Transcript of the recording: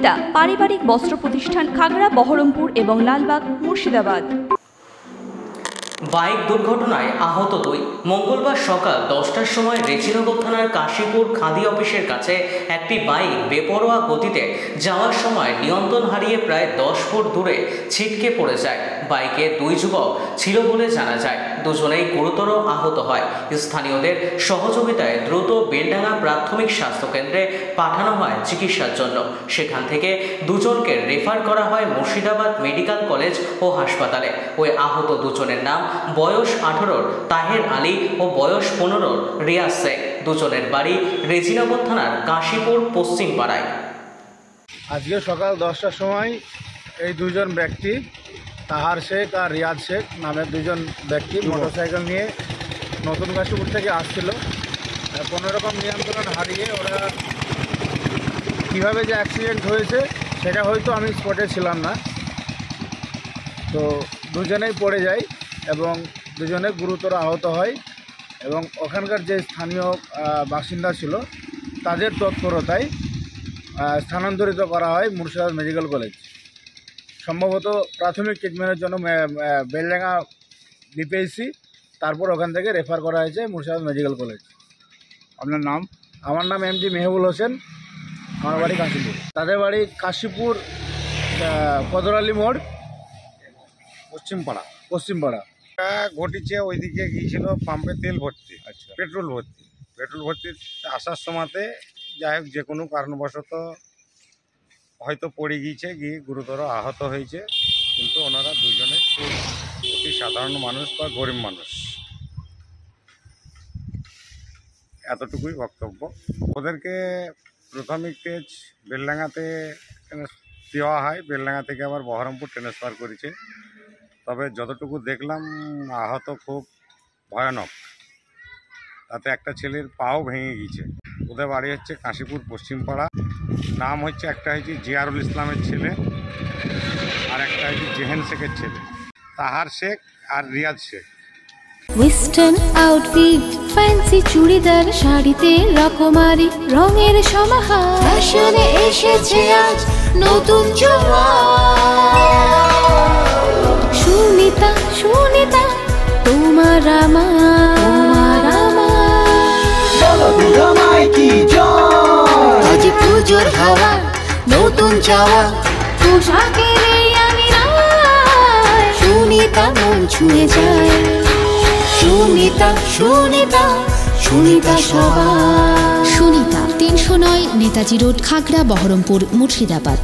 সুনিতা পারিবারিক বস্ত্র প্রতিষ্ঠান, খাগড়া, বহরমপুর এবং লালবাগ, মুর্শিদাবাদ। বাইক দুর্ঘটনায় আহত 2। মঙ্গলবার সকাল 10টার সময় রেজিনগর থানার কাশীপুর খাদি অফিসের কাছে একটি বাইক বেপরোয়া গতিতে যাওয়ার সময় নিয়ন্ত্রণ হারিয়ে প্রায় 10 ফুট দূরে ছিটকে পড়ে যায়। বাইকে 2 যুবক ছিল বলে জানা যায়। দুজনেই গুরুতর আহত হয়। স্থানীয়দের সহযোগিতায় দ্রুত বেলডাঙ্গা প্রাথমিক স্বাস্থ্যকেন্দ্রে পাঠানো হয় চিকিৎসার জন্য। সেখান থেকে দুজনকে রেফার করা হয় মুর্শিদাবাদ মেডিকেল কলেজ ও হাসপাতালে। ওই আহত দুজনের নাম বয়স 18 তাহের আলী ও বয়স 15 রিয়াজ শেখ। দুজনের বাড়ি রেজিনগর থানার কাশীপুর পশ্চিম পাড়ায়। আজকে সকাল 10টার সময় এই দুজন ব্যক্তি তাহার শেখ আর রিয়াজ শেখ নামের দুজন ব্যক্তি মোটরসাইকেল নিয়ে নতুন কাশীপুর থেকে আসছিল। কোনোরকম নিয়ন্ত্রণ হারিয়ে ওরা কীভাবে যে অ্যাক্সিডেন্ট হয়েছে সেটা হয়তো আমি স্পটে ছিলাম না, তো দুজনেই পড়ে যায় এবং দুজনে গুরুতর আহত হয় এবং ওখানকার যে স্থানীয় বাসিন্দা ছিল তাদের তৎপরতায় স্থানান্তরিত করা হয় মুর্শিদাবাদ মেডিকেল কলেজ। সম্ভবত প্রাথমিক ট্রিটমেন্টের জন্য বেলডাঙ্গা বিপিএইচসি, তারপর ওখান থেকে রেফার করা হয়েছে মুর্শিদাবাদ মেডিকেল কলেজ। আপনার নাম? আমার নাম এমডি মেহবুল হোসেন, আমার বাড়ি কাশীপুর। তাদের বাড়ি কাশীপুর কদরালি মোড়, পশ্চিমপাড়া। ঘটেছে ওইদিকে গিয়েছিল পাম্পে তেল ভর্তি, আচ্ছা পেট্রোল ভর্তি আসার সময়তে যাই হোক যে কোনো কারণবশত হয়তো পড়ে গিয়েছে, গিয়ে গুরুতর আহত হয়েছে। কিন্তু ওনারা দুজনে খুব অতি সাধারণ মানুষ বা গরিব মানুষ, এতটুকুই বক্তব্য। ওদেরকে প্রাথমিক স্টেজ বেলডাঙ্গাতে দেওয়া হয়, বেলডাঙ্গা থেকে আবার বহরমপুর ট্রান্সফার করেছে। তবে যতটুকু দেখলাম আহত খুব ভয়ানক, তাতে একটা ছেলের পাও ভেঙে গিয়েছে। ওদের বাড়ি হচ্ছে কাশীপুর পশ্চিমপাড়া। নাম হচ্ছে একটা হচ্ছে জিয়ারুল ইসলামের ছেলে আর একটা হচ্ছে জেহেন শেখের ছেলে, তাহার শেখ আর Riyaz Sheikh. Western outfit, fancy churidar, শাড়িতে রকমারি রঙের সমাহার, ফ্যাশনে এসেছে আজ নতুন সুনিতা তোমার আমার আজ পুজোর হাওয়া, নতুন চাওয়া পোশাকের আমি সুনিতা মন ছুঁয়ে যায়। সুনিতা সবার। সুনিতা 309 নেতাজি রোড, খাগড়া, বহরমপুর, মুর্শিদাবাদ।